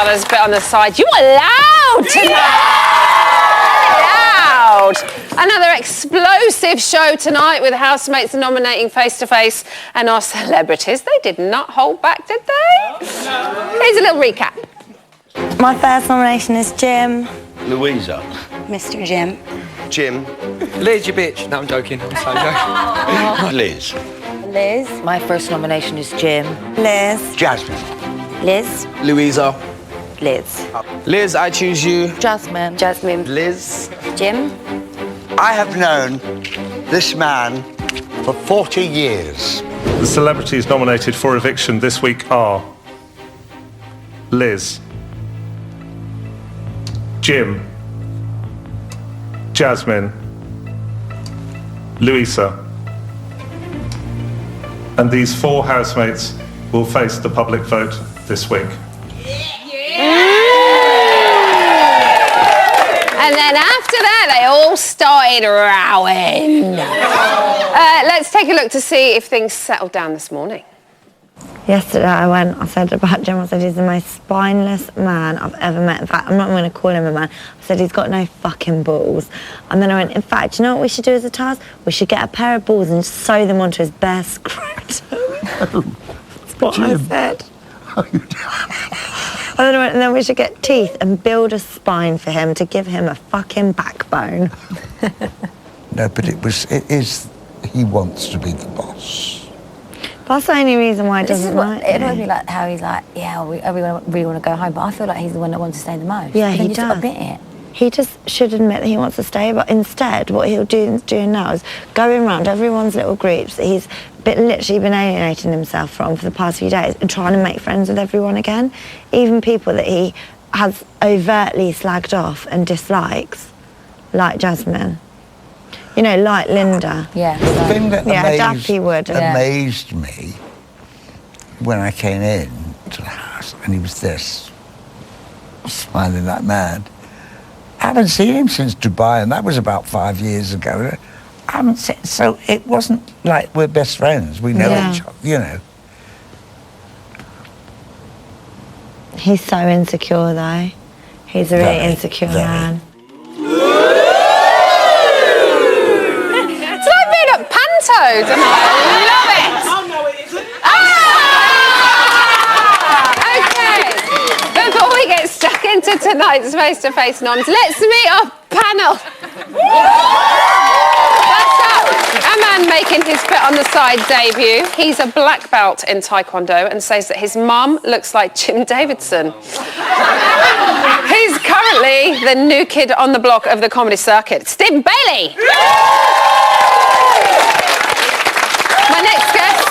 Brothers bit on the side. You are loud tonight! Loud! Another explosive show tonight with housemates nominating Face to Face and our celebrities. They did not hold back, did they? No. Here's a little recap. My first nomination is Jim. Louisa. Mr. Jim. Jim. Liz, you bitch. No, I'm joking. I'm so joking. Liz. Liz. My first nomination is Jim. Liz. Jasmine. Liz. Louisa. Liz. Liz, I choose you. Jasmine. Jasmine. Liz. Jim. I have known this man for 40 years. The celebrities nominated for eviction this week are Liz, Jim, Jasmine, Louisa. And these four housemates will face the public vote this week. And then after that, they all started rowing. Let's take a look to see if things settled down this morning. Yesterday I said about Jim, I said he's the most spineless man I've ever met. In fact, I'm not going to call him a man. I said he's got no fucking balls. And then I went, in fact, you know what we should do as a task? We should get a pair of balls and sew them onto his bare scrotum. That's what Jim. I said. And then we should get teeth and build a spine for him to give him a fucking backbone. No, but it is, he wants to be the boss. That's the only reason why he doesn't like It annoys me like how he's like, yeah, we really want to go home, but I feel like he's the one that wants to stay the most. Yeah, he he does. does. Admit it. He just should admit that he wants to stay, but instead what he'll doing now is going around everyone's little groups that he's literally been alienating himself from for the past few days and trying to make friends with everyone again, even people that he has overtly slagged off and dislikes, like Jasmine. You know, like Linda. Yeah. The thing that Daffy would. amazed me when I came in to the house and he was this, smiling like mad. I haven't seen him since Dubai, and that was about 5 years ago. I haven't seen, so it wasn't like we're best friends. We know each other, you know. He's so insecure, though. He's a really insecure man. It's like being at Panto tonight. I love it. Oh, no, it isn't. Okay. Before we get stuck into tonight's face-to-face noms, let's meet our panel. First up, a man making his Bit on the Side debut. He's a black belt in Taekwondo and says that his mum looks like Jim Davidson. He's currently the new kid on the block of the comedy circuit, Stephen Bailey. My next guest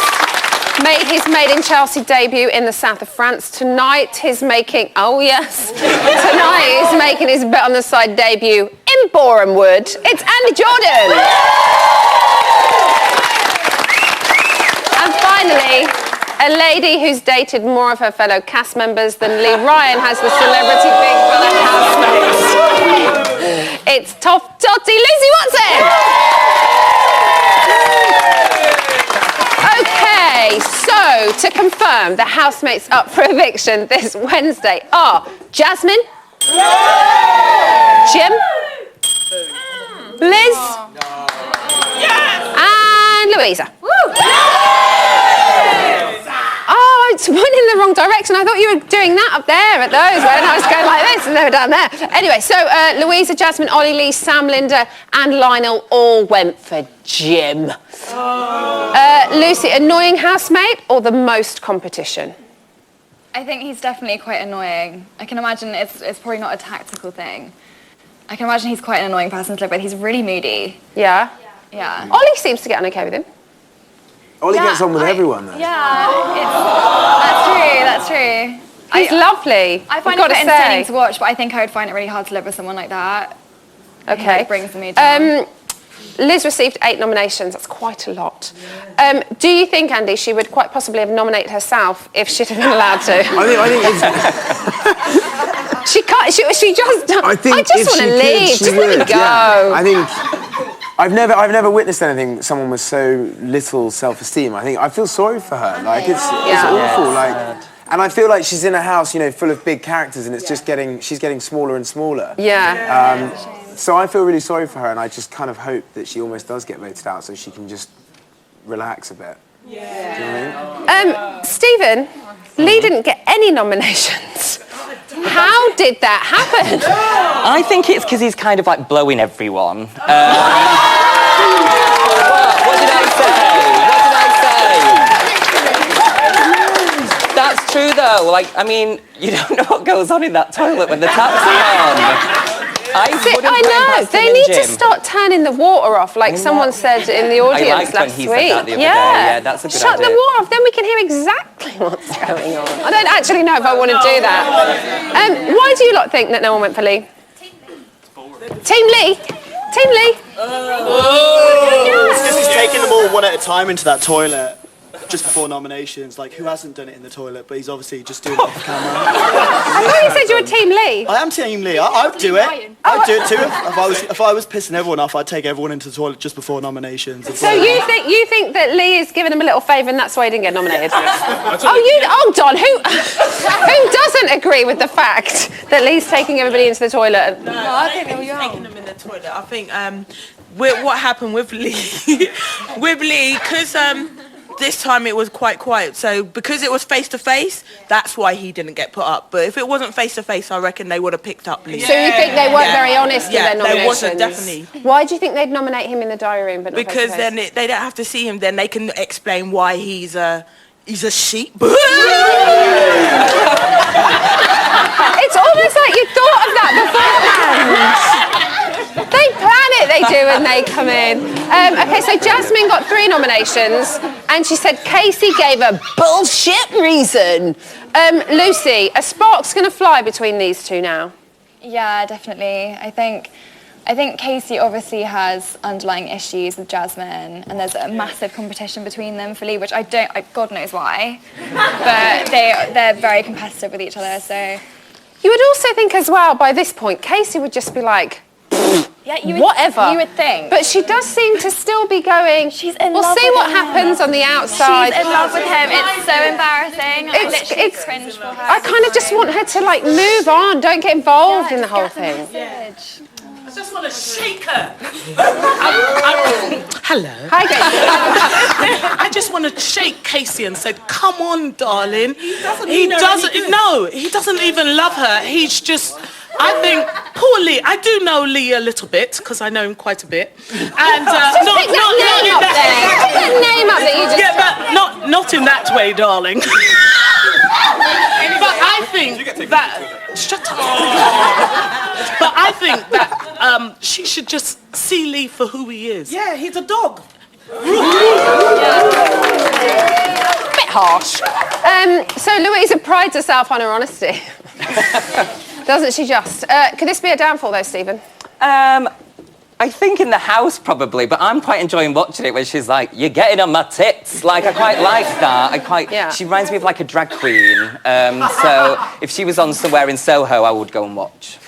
made his Made in Chelsea debut in the south of France. Tonight he's making, tonight he's making his Bit on the Side debut in Boreham Wood. It's Andy Jordan. And finally, a lady who's dated more of her fellow cast members than Lee Ryan has the Celebrity Big Brother housemates. It's Toff Totty Lucy Watson. Okay, so to confirm, the housemates up for eviction this Wednesday are Jasmine, Jim, Liz, and Louisa. Oh, it's pointing in the wrong direction. I thought you were doing that up there at those when I was going like this and they were down there. Anyway, so Louisa, Jasmine, Ollie Lee, Sam, Linda and Lionel all went for Jim. Lucy, annoying housemate or the most competition? I think he's definitely quite annoying. I can imagine it's probably not a tactical thing. I can imagine he's quite an annoying person to live with. He's really moody. Yeah? Yeah. Ollie seems to get on okay with him. Ollie gets on with everyone, though. Yeah, that's true. He's lovely. I find it quite entertaining to watch, but I think I would find it really hard to live with someone like that. Okay. It brings the mood down. Liz received 8 nominations. That's quite a lot. Do you think, Andy, she would quite possibly have nominated herself if she'd have been allowed to? I think She can't. She just. I just want to leave. Just let me go. Yeah. I think I've never witnessed anything. Someone with so little self-esteem. I feel sorry for her. Like it's awful. Like, And I feel like she's in a house, you know, full of big characters, and it's just she's getting smaller and smaller. Yeah. So I feel really sorry for her, and I just kind of hope that she almost does get voted out so she can just relax a bit. Yeah. Do you know what I mean? Stephen, Lee didn't get any nominations. How did that happen? I think it's because he's kind of like blowing everyone. What did I say? That's true though. Like, I mean, you don't know what goes on in that toilet when the taps are on. I know. They need to start turning the water off, like someone said in the audience last week. Said that the other day. Yeah, that's a good Shut idea. the water off, then we can hear exactly what's going on. I don't actually know if I want to do that. Why do you lot think that no one went for Lee? Team Lee? Team Lee? It's just he's taking them all one at a time into that toilet. Just before nominations, like who hasn't done it in the toilet, but he's obviously just doing it off camera. I thought you said you were Team Lee. I am Team Lee. I'd do it. I'd do it too. If I was pissing everyone off, I'd take everyone into the toilet just before nominations. So you think that Lee is giving him a little favour and that's why he didn't get nominated? Hold on, who doesn't agree with the fact that Lee's taking everybody into the toilet? No, I think they're taking them in the toilet. I think what happened with Lee, because this time it was quite quiet. So because it was face to face, that's why he didn't get put up. But if it wasn't face to face, I reckon they would have picked up Lee. So you think they weren't very honest in their nominations? They wasn't, definitely. Why do you think they'd nominate him in the diary room, but not because face-to-face? then they don't have to see him. Then they can explain why he's a sheep. It's almost like you thought of that beforehand. They plan it, they do, and they come in. Okay, so Jasmine got 3 nominations, and she said Casey gave a bullshit reason. Lucy, a spark's going to fly between these two now. Yeah, definitely. I think Casey obviously has underlying issues with Jasmine, and there's a massive competition between them for Lee, which God knows why, but they're very competitive with each other. So you would also think as well, by this point, Casey would just be like, whatever. You would think. But she does seem to still be going, she's in we'll love see with what him. happens on the outside. She's in love with him. It's so embarrassing. It's cringe for her. I kind of just want her to like move on, don't get involved in the whole thing. I just want to shake her. Hello. Hi, Casey. I just want to shake Casey and say, come on, darling. He doesn't even love her. He's just, I think, poor Lee. I do know Lee a little bit, because I know him quite a bit. And Pick that name up that you just... Yeah, but not in that way, darling. But I think that... Shut up. But I think that she should just see Lee for who he is. Yeah, he's a dog. Bit harsh. So Louisa prides herself on her honesty. Doesn't she just? Could this be a downfall though, Stephen? I think in the house probably, but I'm quite enjoying watching it when she's like, you're getting on my tits. Like, I quite like that. She reminds me of like a drag queen. So if she was on somewhere in Soho, I would go and watch.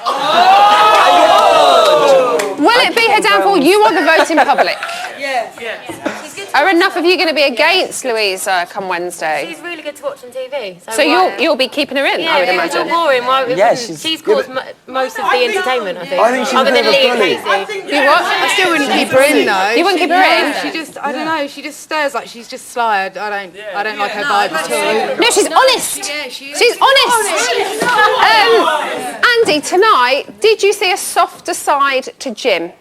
Will it be her downfall? You are the voting public. Yeah. Are enough of you going to be against Louisa come Wednesday? She's really good to watch on TV. So you'll be keeping her in, I would imagine. It's not boring. Yeah, she's caused most of the entertainment, I think. I think she's Other than a bit of a Lee and bully. Casey. You what? I still wouldn't keep her in though. You wouldn't keep her in? She just, I don't know, she just stares like she's just sly. I don't like her vibe at all. No, she's honest. Yeah, she is. She's honest. Andy, tonight, did you see a softer side to Jim?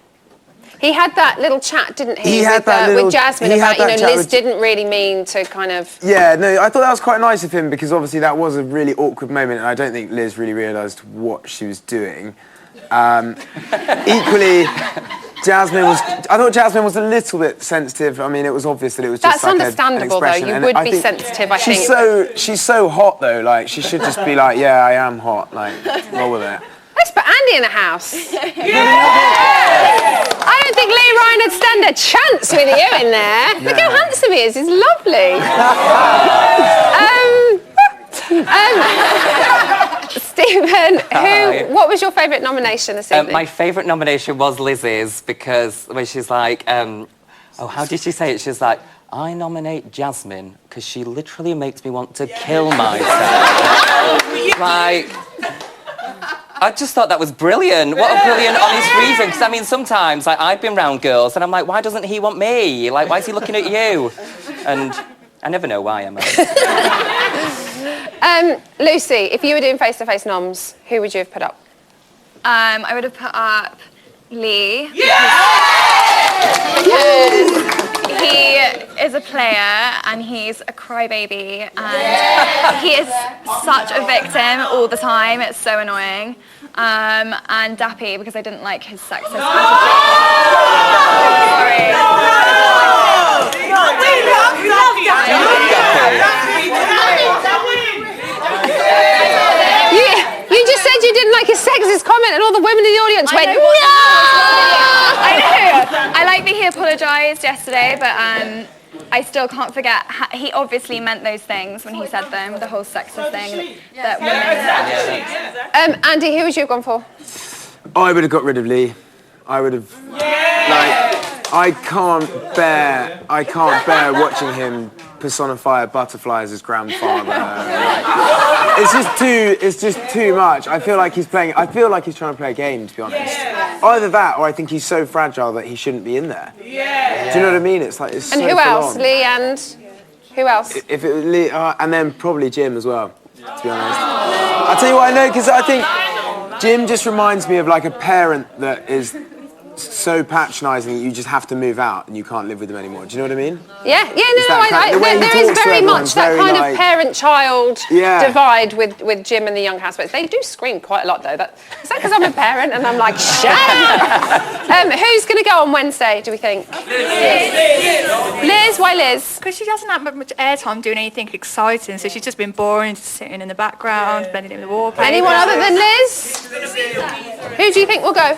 He had that little chat, didn't he, with Jasmine about, Liz didn't really mean to kind of... Yeah, no, I thought that was quite nice of him, because obviously that was a really awkward moment, and I don't think Liz really realised what she was doing. Equally, I thought Jasmine was a little bit sensitive. I mean, it was obvious that it was just That's understandable, though. You would be sensitive, I think. She's so hot, though. Like, she should just be like, yeah, I am hot. Like, roll with it. Let's put Andy in the house. I don't think Lee Ryan would stand a chance with you in there. Look how handsome he is. He's lovely. Stephen, what was your favourite nomination this evening? My favourite nomination was Liz's, because when she's like, how did she say it? She's like, I nominate Jasmine because she literally makes me want to kill myself. Like, I just thought that was brilliant. What a brilliant, honest reason. Because, I mean, sometimes I've been round girls and I'm like, why doesn't he want me? Like, why is he looking at you? And I never know why, Emma. Lucy, if you were doing face-to-face noms, who would you have put up? I would have put up Lee. Because he is a player and he's a crybaby and he is such a victim all the time. It's so annoying. And Dappy, because I didn't like his sexist attitude. Sorry. You just said you didn't like his sexist comment and all the women in the audience went, no! I know. I like that he apologised yesterday, but I still can't forget. He obviously meant those things when he said them, the whole sexist thing that women... Andy, who would you have gone for? I would have got rid of Lee. I would have... I can't bear watching him personify a butterfly as his grandfather. It's just too much. I feel like he's trying to play a game, to be honest. Either that, or I think he's so fragile that he shouldn't be in there. Do you know what I mean? It's like it's and so who else? on. Lee and who else? If it was Lee, and then probably Jim as well. To be honest, I'll tell you what I know, because I think Jim just reminds me of like a parent that is so patronising that you just have to move out and you can't live with them anymore. Do you know what I mean? Yeah, there is very much that kind of parent-child divide with Jim and the young housemates. They do scream quite a lot, though. Is that because I'm a parent and I'm like, shut up? Who's going to go on Wednesday, do we think? Liz, why Liz? Because she doesn't have much airtime doing anything exciting, so she's just been boring, just sitting in the background, blending in the wallpaper. Anyone other than Liz? Who do you think will go?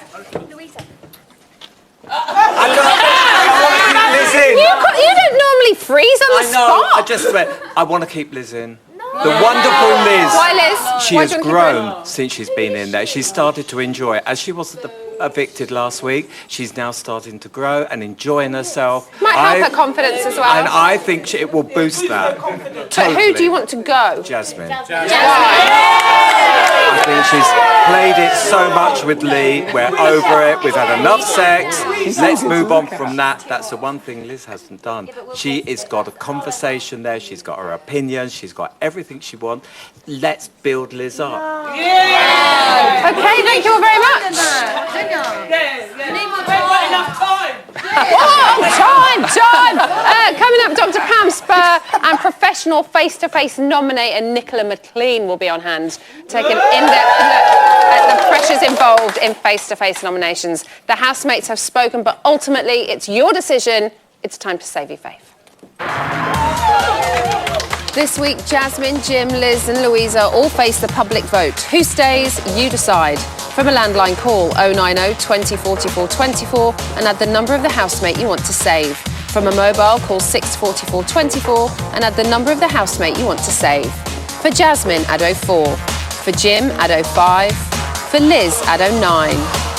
Liz in. You don't normally freeze on the spot. I want to keep Liz in. The wonderful Liz. Why Liz? She has grown since she's been in there. She's started to enjoy it. As she was evicted last week, she's now starting to grow and enjoying herself. Might help her confidence as well. And I think it will boost that. But who do you want to go? Jasmine. I think she's played it so much with Lee. We're over it. We've had enough sex. Let's move on from that. That's the one thing Liz hasn't done. She has got a conversation there. She's got her opinion. She's got everything she wants. Let's build Liz up. Okay, thank you all very much. Time! Coming up, Dr. Pam Spur and professional face-to-face nominator Nicola McLean will be on hand, taking an in-depth look at the pressures involved in face-to-face nominations. The housemates have spoken, but ultimately it's your decision. It's time to save your faith. This week, Jasmine, Jim, Liz and Louisa all face the public vote. Who stays? You decide. From a landline, call 090 20 44 24 and add the number of the housemate you want to save. From a mobile, call 644 24 and add the number of the housemate you want to save. For Jasmine, add 04. For Jim, add 05. For Liz, add 09.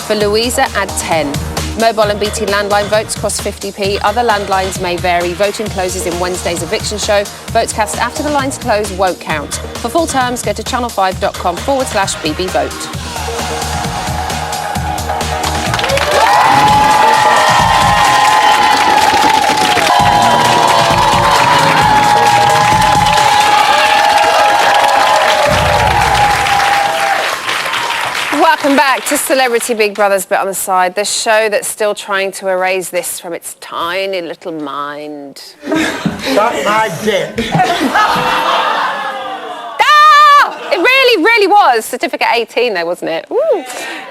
For Louisa, add 10. Mobile and BT landline votes cost 50p. Other landlines may vary. Voting closes in Wednesday's eviction show. Votes cast after the lines close won't count. For full terms, go to channel5.com/BB Vote. Welcome back to Celebrity Big Brother's Bit on the Side, the show that's still trying to erase this from its tiny little mind. Suck my dick. It really was. Certificate 18 there, wasn't it? Ooh.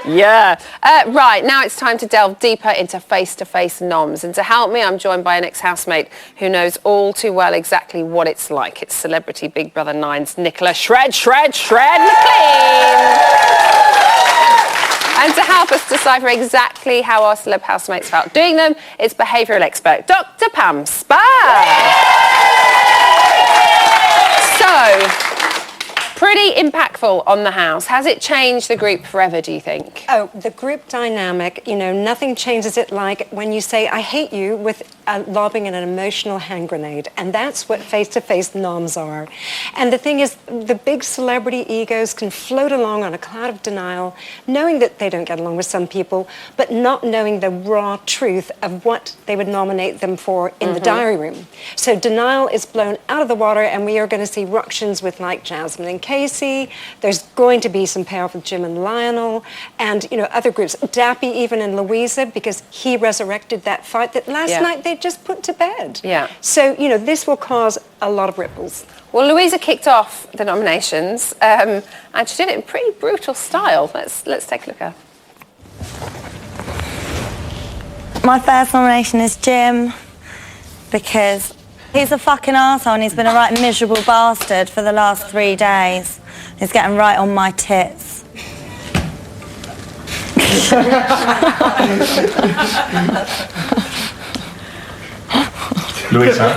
Yeah. Right, now it's time to delve deeper into face-to-face noms. And to help me, I'm joined by an ex-housemate who knows all too well exactly what it's like. It's Celebrity Big Brother 9's Nicola Shred McLean. And to help us decipher exactly how our celeb housemates felt doing them, it's behavioural expert Dr. Pam Spur. So, pretty impactful on the house. Has it changed the group forever, do you think? Oh, the group dynamic, nothing changes it like when you say, I hate you, with lobbing an emotional hand grenade, and that's what face-to-face noms are. And the thing is, the big celebrity egos can float along on a cloud of denial, knowing that they don't get along with some people, but not knowing the raw truth of what they would nominate them for in the diary room. So denial is blown out of the water, and we are going to see ructions with like Jasmine and Casey. There's going to be some payoff with Jim and Lionel, and other groups, Dappy even and Louisa, because he resurrected that fight that last night they just put to bed. Yeah. So, this will cause a lot of ripples. Well, Louisa kicked off the nominations, and she did it in pretty brutal style. Let's take a look at her. My first nomination is Jim, because he's a fucking arsehole and he's been a right miserable bastard for the last 3 days. He's getting right on my tits. Louisa?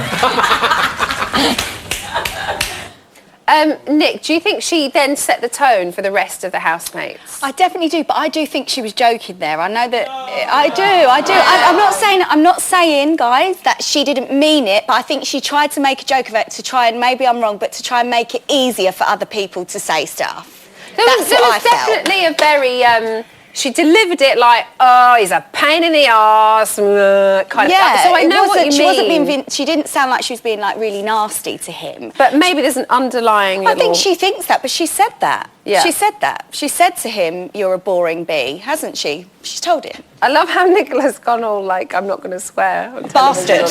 Nick, do you think she then set the tone for the rest of the housemates? I definitely do, but I do think she was joking there. I know that I do. I'm not saying, guys, that she didn't mean it, but I think she tried to make a joke of it to try and, maybe I'm wrong, but to try and make it easier for other people to say stuff. There was definitely a very. She delivered it like, oh, he's a pain in the arse, kind of. So I know what you mean. She didn't sound like she was being like really nasty to him. But maybe there's an underlying. I think she thinks that, but she said that. Yeah. She said that. She said to him, "You're a boring bee," hasn't she? She's told him. I love how Nicola's gone all like, I'm not going to swear. Bastard.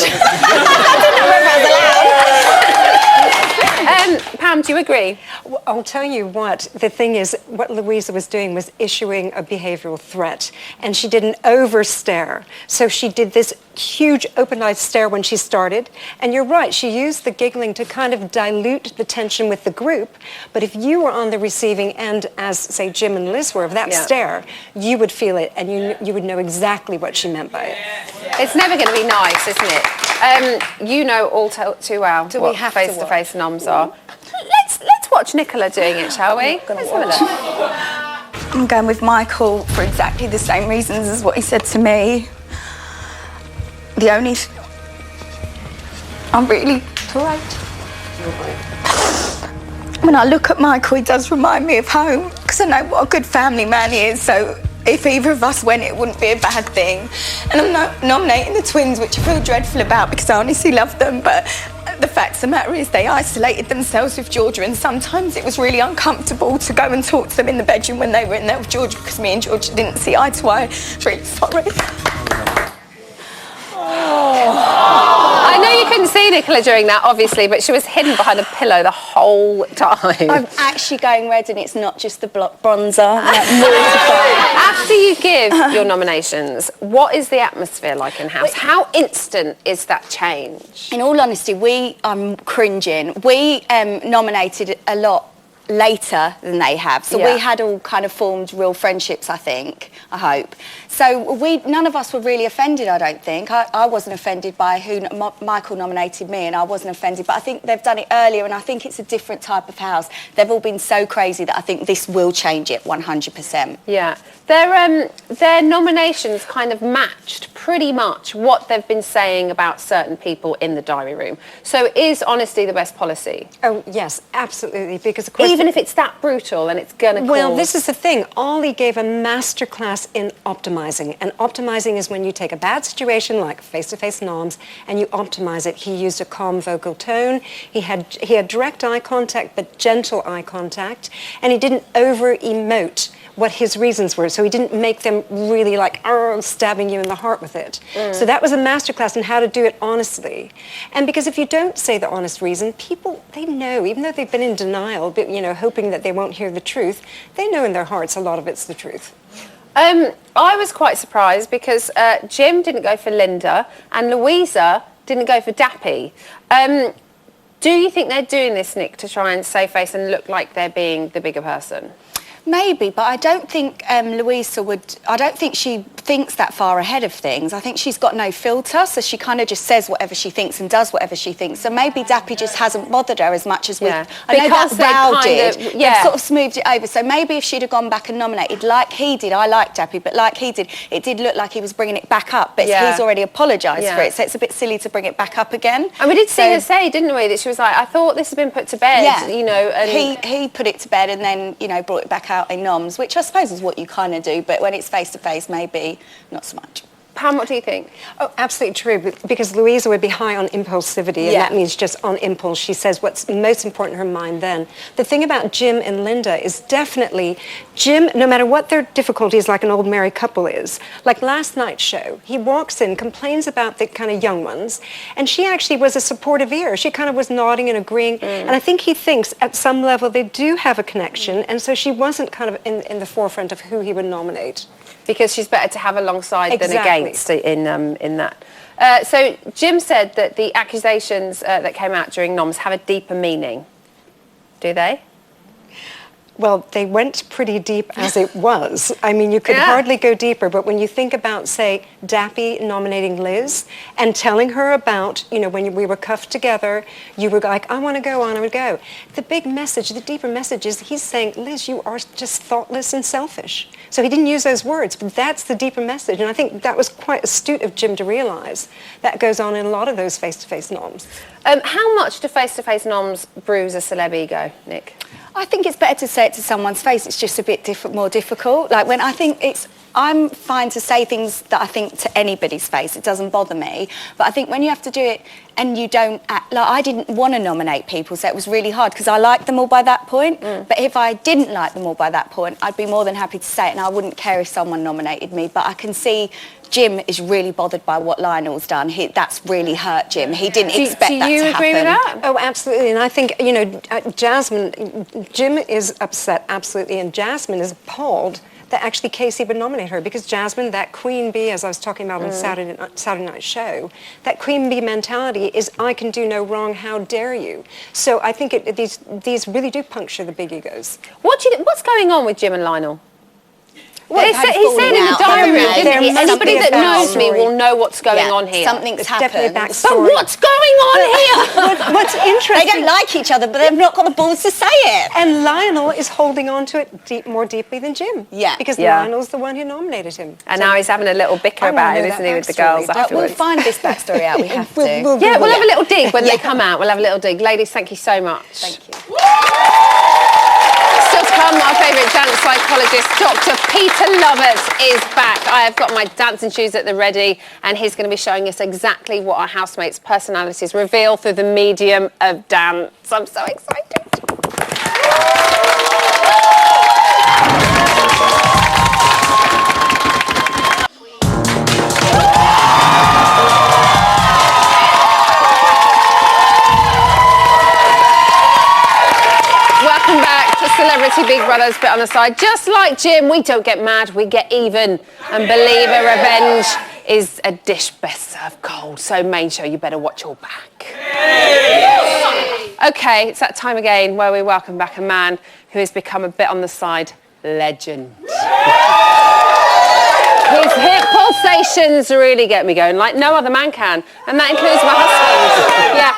Pam, do you agree? Well, I'll tell you what, the thing is, what Louisa was doing was issuing a behavioural threat, and she did an over-stare. So she did this huge open-eyed stare when she started, and you're right, she used the giggling to kind of dilute the tension with the group, but if you were on the receiving end, as, say, Jim and Liz were, of that stare, you would feel it, and you would know exactly what she meant by it. It's never going to be nice, isn't it? You know all too well what face-to-face noms are. Let's watch Nicola doing it, shall we? Let's have a look. I'm going with Michael for exactly the same reasons as what he said to me. I'm really... It's all right. When I look at Michael, he does remind me of home, because I know what a good family man he is, so if either of us went, it wouldn't be a bad thing. And I'm not nominating the twins, which I feel dreadful about, because I honestly love them, but the fact of the matter is they isolated themselves with Georgia, and sometimes it was really uncomfortable to go and talk to them in the bedroom when they were in there with Georgia, because me and Georgia didn't see eye to eye. I'm really sorry. I know you couldn't see Nicola during that, obviously, but she was hidden behind a pillow the whole time. I'm actually going red, and it's not just the bronzer. After you give your nominations, what is the atmosphere like in house? How instant is that change? In all honesty, I'm cringing. We nominated a lot later than they have, so we had all kind of formed real friendships, I hope. So none of us were really offended, I don't think. I wasn't offended by who Michael nominated me, and I wasn't offended, but I think they've done it earlier, and I think it's a different type of house. They've all been so crazy that I think this will change it 100%. Yeah. Their nominations kind of matched pretty much what they've been saying about certain people in the diary room. So is honesty the best policy? Oh, yes, absolutely, because of course... Even if it's that brutal and it's going to cause... Well, this is the thing. Ollie gave a masterclass in optimizing, and optimizing is when you take a bad situation like face-to-face noms and you optimize it. He used a calm vocal tone. He had direct eye contact, but gentle eye contact, and he didn't over-emote what his reasons were, so he didn't make them really like stabbing you in the heart with it. So that was a masterclass in how to do it honestly. And because if you don't say the honest reason, people, they know, even though they've been in denial, but, hoping that they won't hear the truth, they know in their hearts a lot of it's the truth. I was quite surprised because Jim didn't go for Linda and Louisa didn't go for Dappy. Do you think they're doing this, Nick, to try and save face and look like they're being the bigger person? Maybe, but I don't think Louisa would... I don't think she thinks that far ahead of things. I think she's got no filter, so she kind of just says whatever she thinks and does whatever she thinks. So maybe Dappy just hasn't bothered her as much as we... I know Because that Row they did. kind of- They've sort of smoothed it over. So maybe if she'd have gone back and nominated like he did, I like Dappy, but like he did, it did look like he was bringing it back up, but he's already apologised for it, so it's a bit silly to bring it back up again. And we did see her say, didn't we, that she was like, I thought this had been put to bed, you know, and... He put it to bed and then, you know, brought it back out in noms, which I suppose is what you kind of do, but when it's face-to-face, maybe not so much. Pam, what do you think? Oh, absolutely true, because Louisa would be high on impulsivity, and that means just on impulse. She says what's most important in her mind then. The thing about Jim and Linda is definitely, Jim, no matter what their difficulties, like an old married couple is, like last night's show, he walks in, complains about the kind of young ones, and she actually was a supportive ear. She kind of was nodding and agreeing, and I think he thinks at some level they do have a connection, and so she wasn't kind of in the forefront of who he would nominate. Because she's better to have alongside than against in that. So Jim said that the accusations that came out during noms have a deeper meaning. Do they? Well, they went pretty deep as it was. I mean, you could hardly go deeper, but when you think about, say, Dappy nominating Liz and telling her about, you know, when we were cuffed together, you were like, I want to go on, I would go. The big message, the deeper message is he's saying, Liz, you are just thoughtless and selfish. So he didn't use those words, but that's the deeper message. And I think that was quite astute of Jim to realise. That goes on in a lot of those face-to-face noms. How much do face-to-face noms bruise a celeb ego, Nick? I think it's better to say it to someone's face. It's just a bit more difficult. Like when I think I'm fine to say things that I think to anybody's face. It doesn't bother me. But I think when you have to do it and you don't act... Like, I didn't want to nominate people, so it was really hard because I liked them all by that point. But if I didn't like them all by that point, I'd be more than happy to say it, and I wouldn't care if someone nominated me. But I can see Jim is really bothered by what Lionel's done. That's really hurt Jim. He didn't expect that to happen. Do you agree with that? Oh, absolutely. And I think, you know, Jim is upset, absolutely, and Jasmine is appalled that actually Casey would nominate her, because Jasmine, that queen bee, as I was talking about on Saturday Night Show, that queen bee mentality is, I can do no wrong, how dare you? So I think these really do puncture the big egos. What's going on with Jim and Lionel? Well, he said in the diary, didn't he? Anybody that knows me will know what's going on here. Something's happened. But what's going on here? What's interesting... They don't like each other, but they've not got the balls to say it. And Lionel is holding on to it more deeply than Jim. Yeah. Because Lionel's the one who nominated him. And now he's having a little bicker about it, isn't he, with the girls afterwards? We'll find this backstory out. We have to. We'll have a little dig when they come out. We'll have a little dig. Ladies, thank you so much. Thank you. Still to come, our favourite dance psychologist, Dr. Peter Lovett, is back. I have got my dancing shoes at the ready, and he's going to be showing us exactly what our housemates' personalities reveal through the medium of dance. I'm so excited. Welcome back to Celebrity Big Brother's Bit on the Side. Just like Jim, we don't get mad, we get even. And believe a revenge is a dish best served cold. So main show, you better watch your back. Okay, it's that time again where we welcome back a man who has become a Bit on the Side legend. His hip pulsations really get me going like no other man can. And that includes my husband. Yeah.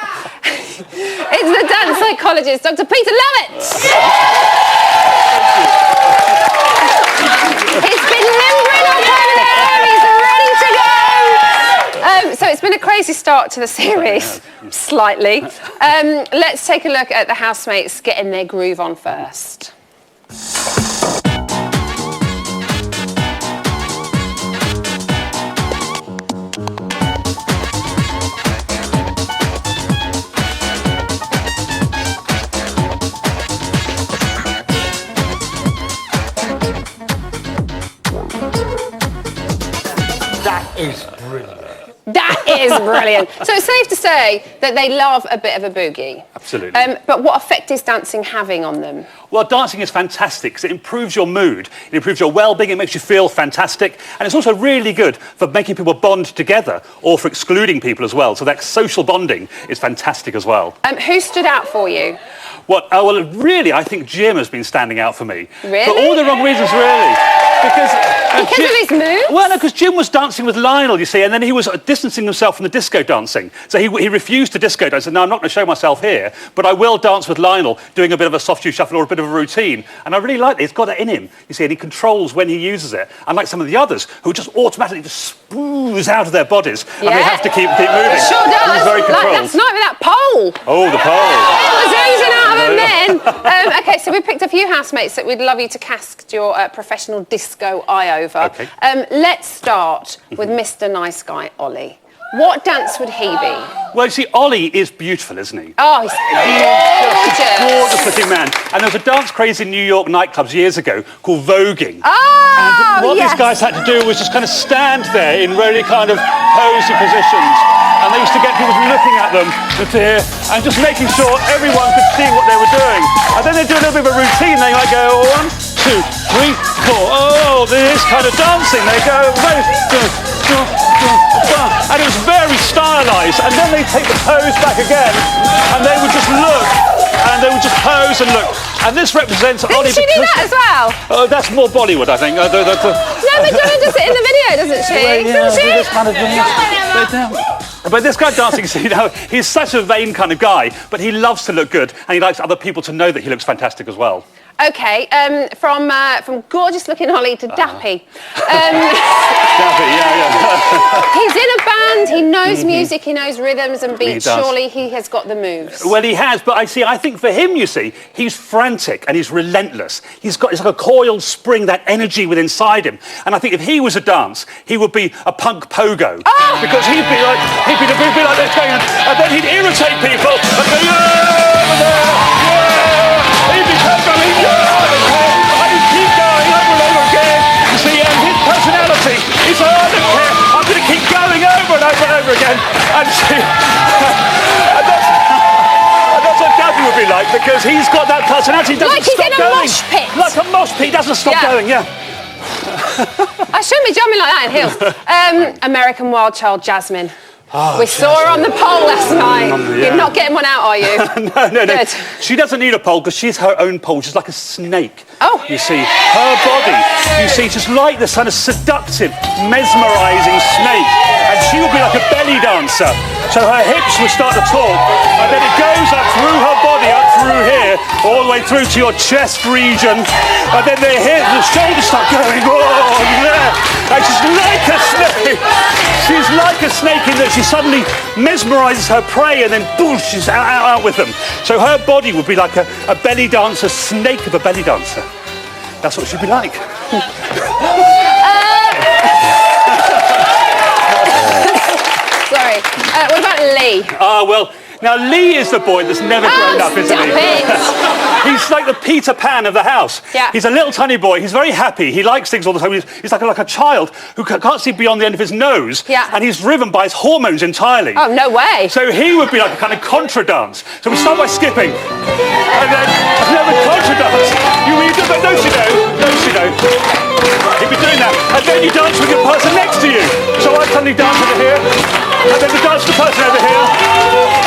It's the dance psychologist, Dr. Peter Lovett. He's been limbering up over there. He's ready to go. So it's been a crazy start to the series, slightly. Let's take a look at the housemates getting their groove on first. That is brilliant. That is brilliant. So it's safe to say that they love a bit of a boogie. Absolutely. But what effect is dancing having on them? Well, dancing is fantastic because it improves your mood, it improves your well-being, it makes you feel fantastic, and it's also really good for making people bond together or for excluding people as well. So that social bonding is fantastic as well. Who stood out for you? Well, really, I think Jim has been standing out for me. Really? For all the wrong reasons, really. Because of his moves? Well, no, because Jim was dancing with Lionel, you see, and then he was distancing himself from the disco dancing. So he refused to disco dance. He said, no, I'm not going to show myself here, but I will dance with Lionel, doing a bit of a soft shoe shuffle or a bit of a routine. And I really like it. He's got it in him, you see, and he controls when he uses it. Unlike some of the others, who just automatically just spooze out of their bodies, and they have to keep moving. It sure does. He's very controlled. Like last night with that pole. Oh, the pole. It was oozing out of him then. OK, so we picked a few housemates that we'd love you to cast your professional disco eye over. OK. Let's start with Mr. Nice Guy, Ollie. What dance would he be? Well, you see, Ollie is beautiful, isn't he? Oh, he's gorgeous. Gorgeous-looking man. And there was a dance craze in New York nightclubs years ago called voguing. Oh, and what these guys had to do was just kind of stand there in really kind of posy positions. And they used to get people looking at them and just making sure everyone could see what they were doing. And then they'd do a little bit of a routine. They might go 1, 2, 3, 4. Oh, this kind of dancing. They go, and it was very stylised. And then they'd take the pose back again, and they would just look, and they would just pose and look. And this represents Ollie. Didn't she do that as well? Oh, that's more Bollywood, I think. No, but Donna does it in the video, doesn't she? Doesn't she? This kind of But this guy dancing, you know, he's such a vain kind of guy, but he loves to look good, and he likes other people to know that he looks fantastic as well. OK, from gorgeous-looking Ollie to Dappy. Dappy, yeah. He's in a band, he knows music, he knows rhythms and beats. Surely he has got the moves. Well, he has, but I think for him, you see, he's frantic and he's relentless. It's like a coiled spring, that energy within inside him. And I think if he was a dance, he would be a punk pogo. Oh! Because he'd be like this going, and then he'd irritate people and go, he'd be pogoing, and he'd keep going over and over again. You see, and his personality, he's like, I don't care, I'm going to keep going over and over and over again. And see, and that's what Dappy would be like, because he's got that personality. He doesn't like he's stop in a going. mosh pit. Like a mosh pit, he doesn't stop going, I shouldn't be jumping like that in heels. American Wild Child Jasmine. We saw her on the pole last night. You're not getting one out, are you? No. She doesn't need a pole because she's her own pole. She's like a snake. Oh. You see, her body, you see, she's like this kind of seductive, mesmerising snake. And she will be like a belly dancer. So her hips will start to talk, and then it goes up through her body, up through here, all the way through to your chest region. And then the shoulders start going, oh, yeah. And she's like a snake. She's like a snake in that she suddenly mesmerises her prey and then boom, she's out with them. So her body would be like a belly dancer, snake of a belly dancer. That's what she'd be like. Sorry. What about Lee? Well, now Lee is the boy that's never grown up, isn't he? He's like the Peter Pan of the house. Yeah. He's a little tiny boy. He's very happy. He likes things all the time. He's like a child who can't see beyond the end of his nose. Yeah. And he's driven by his hormones entirely. Oh, no way. So he would be like a kind of contra dance. So we start by skipping. And then the contra dance. You do that, don't you know? He'd be doing that. And then you dance with your person next to you. So I suddenly dance over here. And then we dance with the person over here.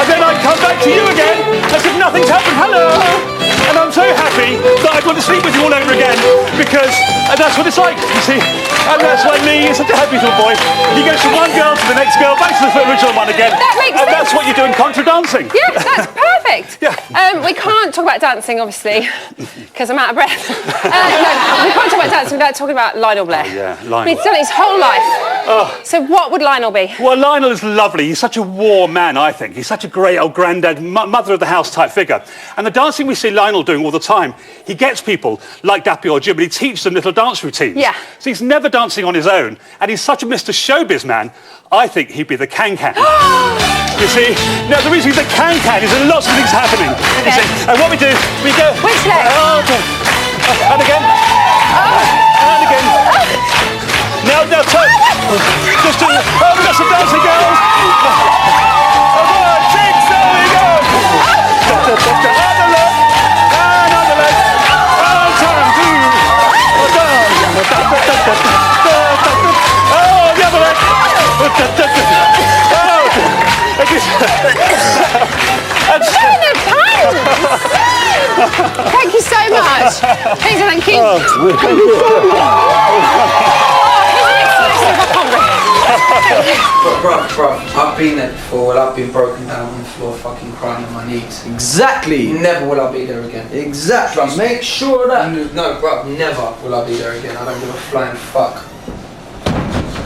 And then I come back to you again as if nothing's happened. Hello. And I'm so happy that I want to sleep with you all over again because that's what it's like, you see. And that's why Lee is such a happy little boy. He goes from one girl to the next girl, back to the original one again. That makes sense. That's what you do in contra dancing. Yeah, that's perfect. Yeah. We can't talk about dancing, obviously, because I'm out of breath. No, we can't talk about dancing without talking about Lionel Blair. Oh, yeah, Lionel. He's done it his whole life. Oh. So what would Lionel be? Well, Lionel is lovely. He's such a warm man, I think. He's such a great old granddad, mother of the house type figure. And the dancing we see Lionel doing all the time, he gets people like Dappy or Jim, and he teaches them little dance routines. Yeah. So he's never dancing on his own. And he's such a Mr. Showbiz man, I think he'd be the can-can. You see? Now, the reason he's the can-can is there are lots of things happening. Okay. You see? And what we do, we go... Which leg? Okay. And again. And again. Now, turn. Just do... Oh, we've got some dancing girls. Thank you so much. Peter, thank you. Bro, I've been there before. I've been broken down on the floor, fucking crying on my knees. Exactly. Never will I be there again. Exactly. Make sure that. No, bro, never will I be there again. I don't give a flying fuck.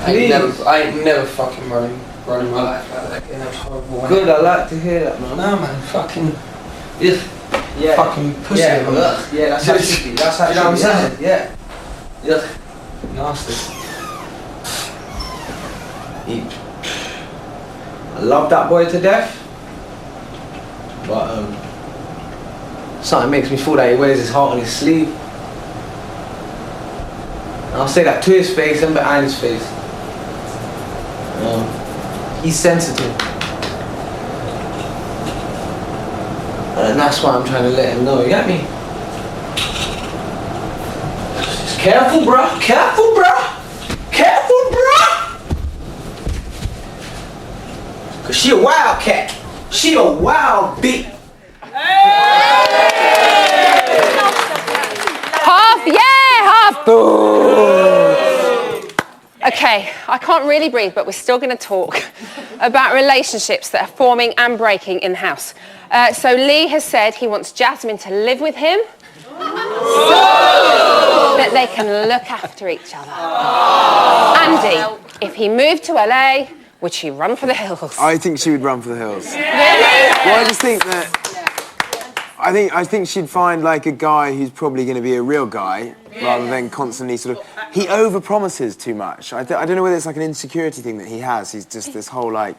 I ain't never fucking running my life like that again. That's horrible. Good, I like to hear that, man. No, man, fucking. Yeah. Fucking pussy. Yeah, man. yeah, that's how it should be. That's how it You know what I'm should be. Yeah. Ugh. Nasty. I love that boy to death, but something makes me feel that he wears his heart on his sleeve. And I'll say that to his face and behind his face. He's sensitive, and that's why I'm trying to let him know. You get me? Just careful, bruh. Careful, bruh. Careful, bruh. Cause she a wildcat. She a wild beat. Half, yeah, half. Boo. Okay, I can't really breathe, but we're still going to talk about relationships that are forming and breaking in the house. So Lee has said he wants Jasmine to live with him so that they can look after each other. Andy, if he moved to LA, would she run for the hills? I think she would run for the hills. Really? Well, I just think that... I think she'd find like a guy who's probably going to be a real guy rather than constantly sort of... He overpromises too much. I don't know whether it's like an insecurity thing that he has. He's just this whole like...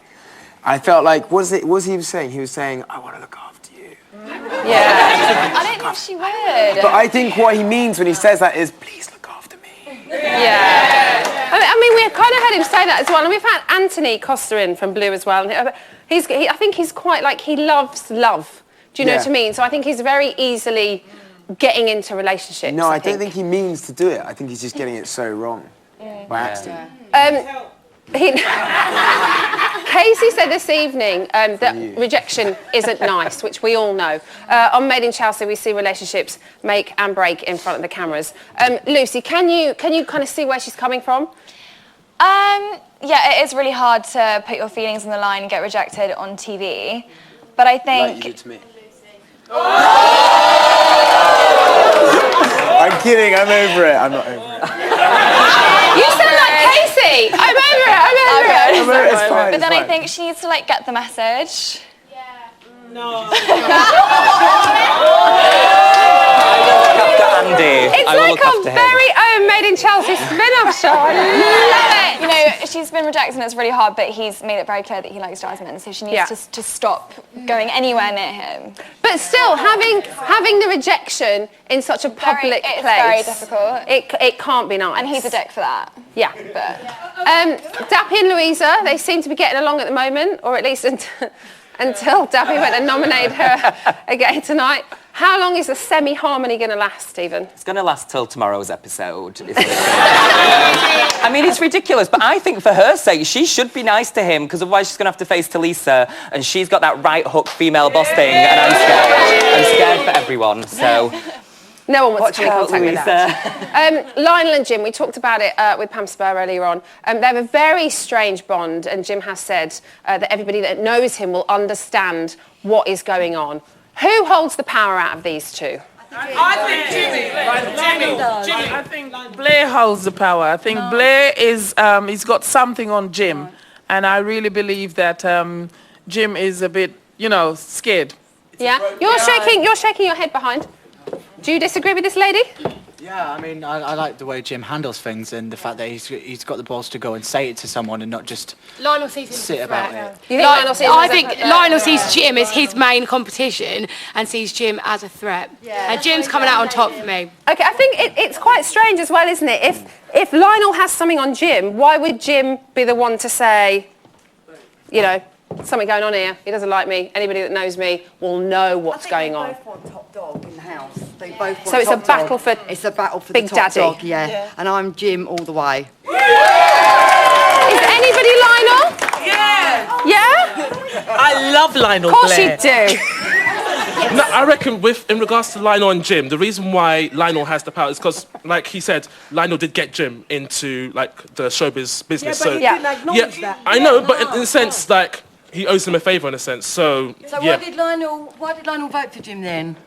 I felt like... What was he saying? He was saying, I want to look after you. Yeah. I don't think she would. But I think what he means when he says that is, please look after me. Yeah. I mean, we kind of heard him say that as well. And we've had Anthony Costa in from Blue as well. And I think he's quite like, he loves love. Do you know what I mean? So I think he's very easily getting into relationships. No, I don't think he means to do it. I think he's just getting it so wrong by accident. Casey said this evening that rejection isn't nice, which we all know. On Made in Chelsea, we see relationships make and break in front of the cameras. Lucy, can you kind of see where she's coming from? Yeah, it is really hard to put your feelings on the line and get rejected on TV. But I think... Like you did to me. I'm kidding, I'm over it. I'm not over it. You sound like Casey! I'm over it, I'm over it. It's fine, but then it's I think she needs to like get the message. Andy. It's like a very own Made in Chelsea spin-off show. I love it. You know, she's been rejected and it's really hard, but he's made it very clear that he likes Jasmine, so she needs to stop going anywhere near him. But still, having the rejection in such a public place... It's very difficult. It can't be nice. And he's a dick for that. Yeah. But... Dappy and Louisa, they seem to be getting along at the moment, or at least until Dappy went and nominated her again tonight. How long is the semi-harmony going to last, Stephen? It's going to last till tomorrow's episode. I mean, it's ridiculous, but I think for her sake, she should be nice to him, because otherwise she's going to have to face Talisa, and she's got that right hook female boss thing, and I'm scared. I'm scared for everyone, so... No one wants to come in contact with Louisa. that. Lionel and Jim, we talked about it with Pam Spur earlier on. They have a very strange bond, and Jim has said that everybody that knows him will understand what is going on. Who holds the power out of these two? I think Jimmy. I think Blair holds the power. I think Blair is, he's got something on Jim. And I really believe that Jim is a bit, scared. Yeah? You're shaking your head behind. Do you disagree with this lady? Yeah, I mean, I like the way Jim handles things and the fact that he's got the balls to go and say it to someone and not just Lionel sees him sit about it. You think Lionel sees I think Lionel sees Jim as his main competition and sees Jim as a threat. Yeah, and Jim's coming out on top for me. Okay, I think it's quite strange as well, isn't it? If Lionel has something on Jim, why would Jim be the one to say, something going on here, he doesn't like me, anybody that knows me will know what's going on. They both want top dog in the house. They both want So it's a top battle dog. for It's a battle for Big the top Daddy. dog, yeah. And I'm Jim all the way. Is anybody Lionel? Yeah. Yeah? I love Lionel Of course Blair. you do. No, I reckon in regards to Lionel and Jim, the reason why Lionel has the power is because, like he said, Lionel did get Jim into like the showbiz business. Yeah, but he didn't acknowledge that. I know, but in a sense, like he owes him a favour in a sense. So why did Lionel vote for Jim then?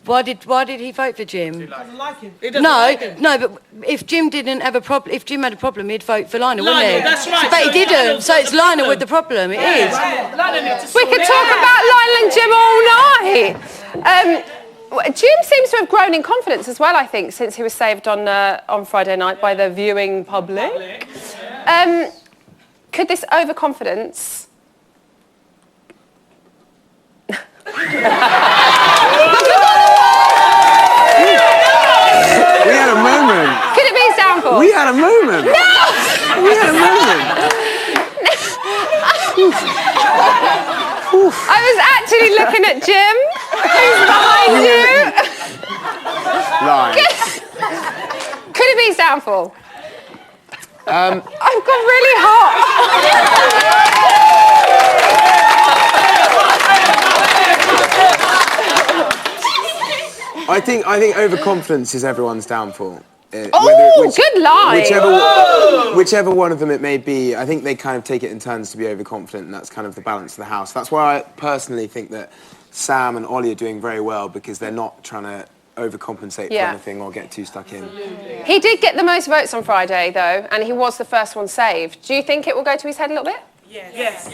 Why did he vote for Jim? He doesn't like him. He doesn't like him. No, but if Jim didn't have a problem, if Jim had a problem, he'd vote for Lionel, wouldn't he? That's right. But he didn't, so it's Lionel with the problem. It is. We could talk about Lionel and Jim all night. Jim seems to have grown in confidence as well, I think, since he was saved on Friday night by the viewing public. Could this overconfidence... We had a moment. Could it be his downfall? We had a moment. No! We had a moment. I was actually looking at Jim, who's behind you. Right. Could it be his downfall? I've got really hot. I think overconfidence is everyone's downfall. Good line. Whichever one of them it may be, I think they kind of take it in turns to be overconfident, and that's kind of the balance of the house. That's why I personally think that Sam and Ollie are doing very well, because they're not trying to overcompensate for anything or get too stuck in. He did get the most votes on Friday, though, and he was the first one saved. Do you think it will go to his head a little bit? Yes,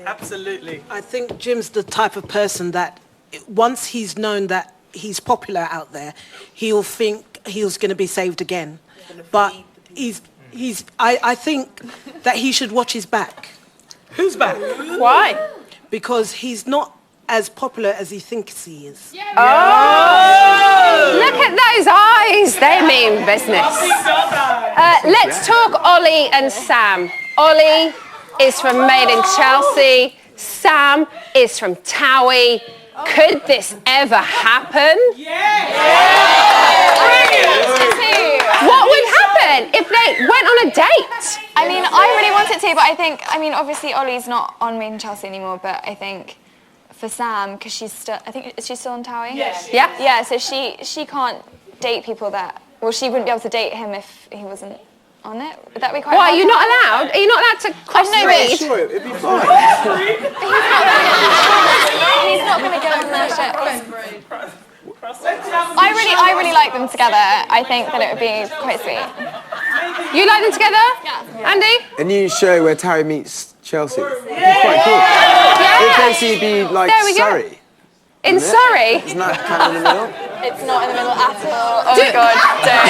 absolutely. I think Jim's the type of person that once he's known that he's popular out there, he'll think he's going to be saved again. But I think that he should watch his back. Who's back? Why? Because he's not as popular as he thinks he is. Oh! Look at those eyes. They mean business. Let's talk Ollie and Sam. Ollie is from Made in Chelsea. Sam is from Towie. Could this ever happen? What would happen if they went on a date? I mean, I really want it to, but I think, obviously Ollie's not on Made in Chelsea anymore, but I think for Sam, because she's still, is she still on Towie? Yes. Yeah. Yeah, so she can't date people that, well, she wouldn't be able to date him if he wasn't on it. Would that be quite Why, hard? you're not allowed? Are you not allowed to cross-breed? Sure, it'd be fine. He's not going to go on that shit. I really like them together. I think that it would be quite sweet. You like them together? Yeah. Andy? A new show where Towie meets Chelsea. It'd be quite cool. It'd basically be like There we go. Surrey. In Surrey? Isn't that kind of in the middle? It's not in the middle at all. Oh my god, don't.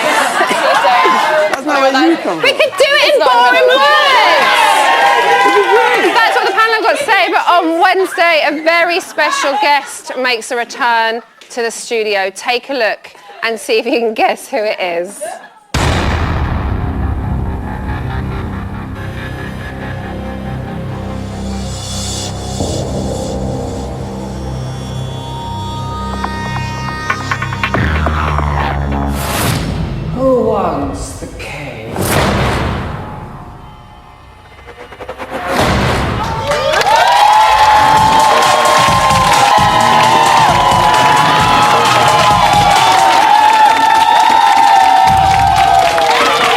That's not where you come from. We could do it in boring words! That's what the panel have got to say, but on Wednesday, a very special guest makes a return to the studio. Take a look and see if you can guess who it is. Who wants the cake?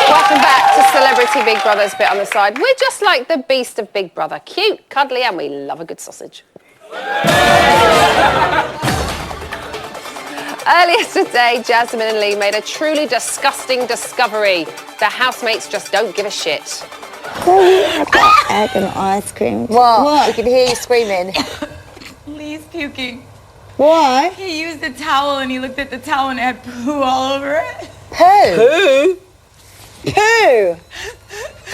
Welcome back to Celebrity Big Brother's bit on the side. We're just like the beast of Big Brother. Cute, cuddly, and we love a good sausage. Earlier today, Jasmine and Lee made a truly disgusting discovery. The housemates just don't give a shit. Egg and ice cream. What? We can hear you screaming. Lee's puking. Why? He used a towel and he looked at the towel and it had poo all over it. Poo? Poo!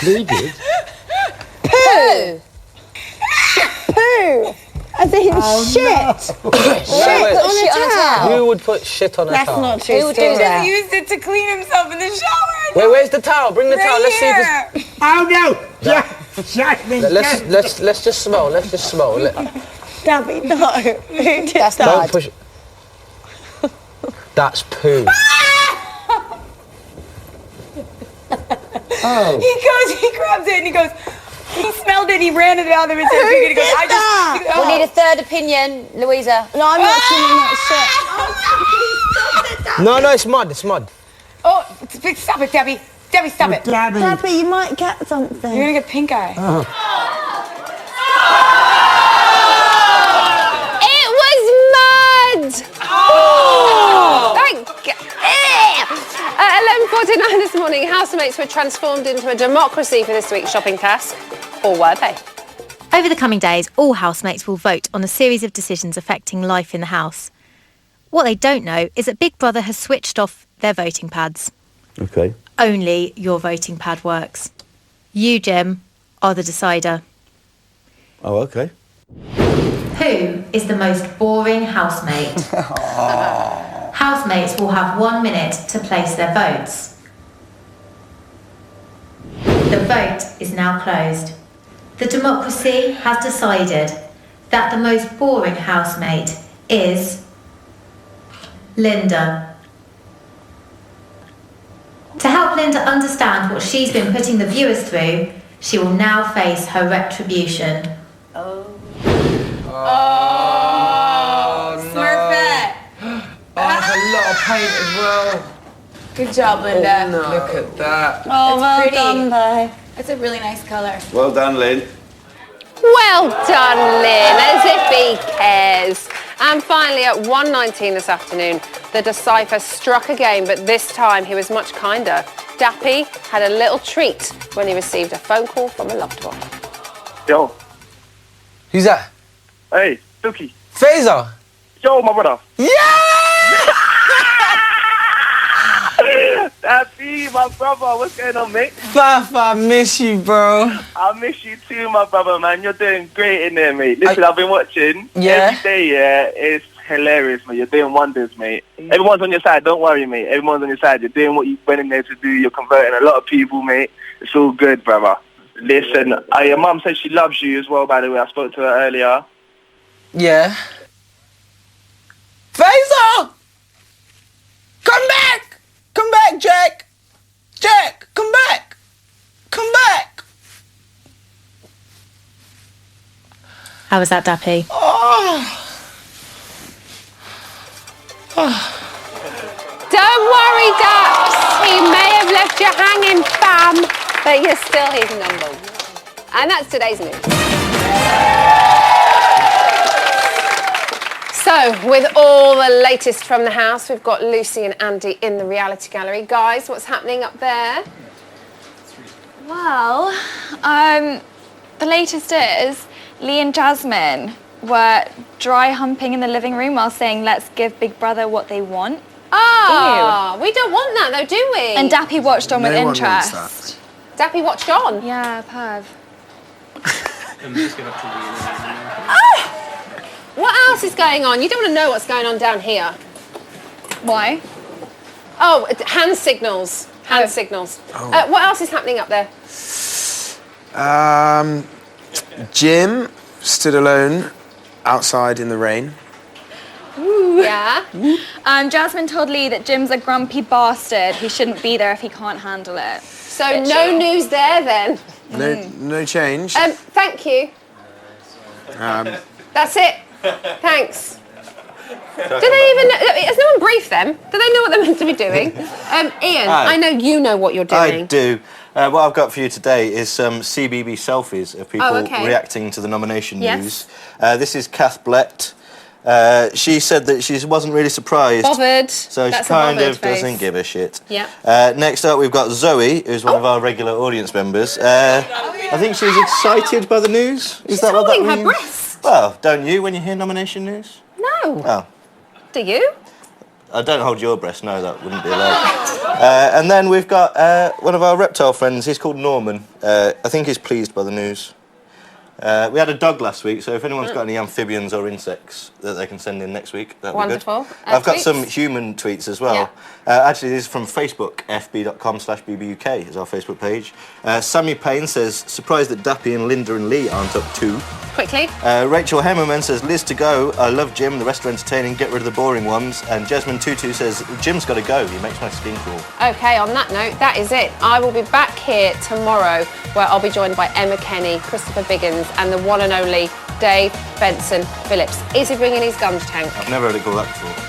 Lee did. Poo! Poo! As in shit! Shit on a towel! Who would put shit on a That's towel? not true. He just used it to clean himself in the shower. Where's the towel? Bring the towel. Let's see if it's... Oh no! Let's just smell. Let's just smell. Dabby, no. Who did that? Don't push it. That's poo. He grabs it and he goes, he smelled it, he ran to the other and said, he goes, We need a third opinion, Louisa. No, I'm not singing that shit. No, it's mud. It's mud. Oh, stop it, Debbie. Debbie, stop it. Debbie, you might get something. You're gonna get pink eye. It was mud! Thank God. At 11:49 this morning, housemates were transformed into a democracy for this week's shopping task. Or were they? Over the coming days, all housemates will vote on a series of decisions affecting life in the house. What they don't know is that Big Brother has switched off their voting pads. Okay. Only your voting pad works. You, Jim, are the decider. Oh, okay. Who is the most boring housemate? Housemates will have 1 minute to place their votes. The vote is now closed. The democracy has decided that the most boring housemate is Linda. To help Linda understand what she's been putting the viewers through, she will now face her retribution. Oh Smurfette. Oh, it's a lot of paint as well. Good job, Linda. Oh, no. Look at that. Oh, well pretty. done, though. It's a really nice colour. Well done, Lynn. Well done, Lynn, as if he cares. And finally, at 1:19 this afternoon, the Decipher struck again, but this time he was much kinder. Dappy had a little treat when he received a phone call from a loved one. Yo. Who's that? Hey, Dookie. Fazer. Yo, my brother. Yeah! Dappy, my brother. What's going on, mate? Fafa, I miss you, bro. I miss you too, my brother, man. You're doing great in there, mate. Listen, I've been watching. Yeah? Every day, yeah. It's hilarious, mate. You're doing wonders, mate. Everyone's on your side. Don't worry, mate. Everyone's on your side. You're doing what you went in there to do. You're converting a lot of people, mate. It's all good, brother. Listen, your mum said she loves you as well, by the way. I spoke to her earlier. Yeah. Fazer! Come back! Come back, Jack! Jack, come back! Come back! How was that, Dappy? Don't worry, Daps. He may have left you hanging, fam, but you're still his number one. And that's today's news. So, with all the latest from the house, we've got Lucy and Andy in the reality gallery. Guys, what's happening up there? Well, the latest is Lee and Jasmine were dry humping in the living room while saying, "Let's give Big Brother what they want." Ah, we don't want that though, do we? And Dappy watched on with No one wants interest. Dappy watched on? Yeah, perv. What else is going on? You don't want to know what's going on down here. Why? Oh, hand signals. Hand signals. Oh. What else is happening up there? Jim stood alone outside in the rain. Yeah. Jasmine told Lee that Jim's a grumpy bastard. He shouldn't be there if he can't handle it. So no news there then. No change. Thank you. That's it. Thanks. Do they even know? Has no one briefed them? Do they know what they're meant to be doing? Ian, Hi. I know you know what you're doing. I do. What I've got for you today is some CBB selfies of people okay. reacting to the nomination Yes. news. This is Kath Blett. She said that she wasn't really surprised. Bothered. So That's she a kind bothered of doesn't face. give a shit. Yeah. Next up, we've got Zoe, who's one of our regular audience members. I think she's excited by the news. Is that what that holding her means? breast. Well, don't you when you hear nomination news? No. Oh. Do you? I don't hold your breast, no, that wouldn't be allowed. And then we've got one of our reptile friends, he's called Norman. I think he's pleased by the news. We had a dog last week, so if anyone's got any amphibians or insects that they can send in next week, that'd Wonderful. be good. I've got Tweets? some human tweets as well. Actually, this is from Facebook, fb.com/bbuk is our Facebook page. Sammy Payne says, surprised that Dappy and Linda and Lee aren't up too. Quickly. Rachel Hemmerman says, Liz to go. I love Jim, the rest are entertaining, get rid of the boring ones. And Jasmine Tutu says, Jim's got to go, he makes my skin crawl. Okay, on that note, that is it. I will be back here tomorrow where I'll be joined by Emma Kenny, Christopher Biggins and the one and only Dave Benson Phillips. Is he bringing his gun tank? I've never heard it called that before.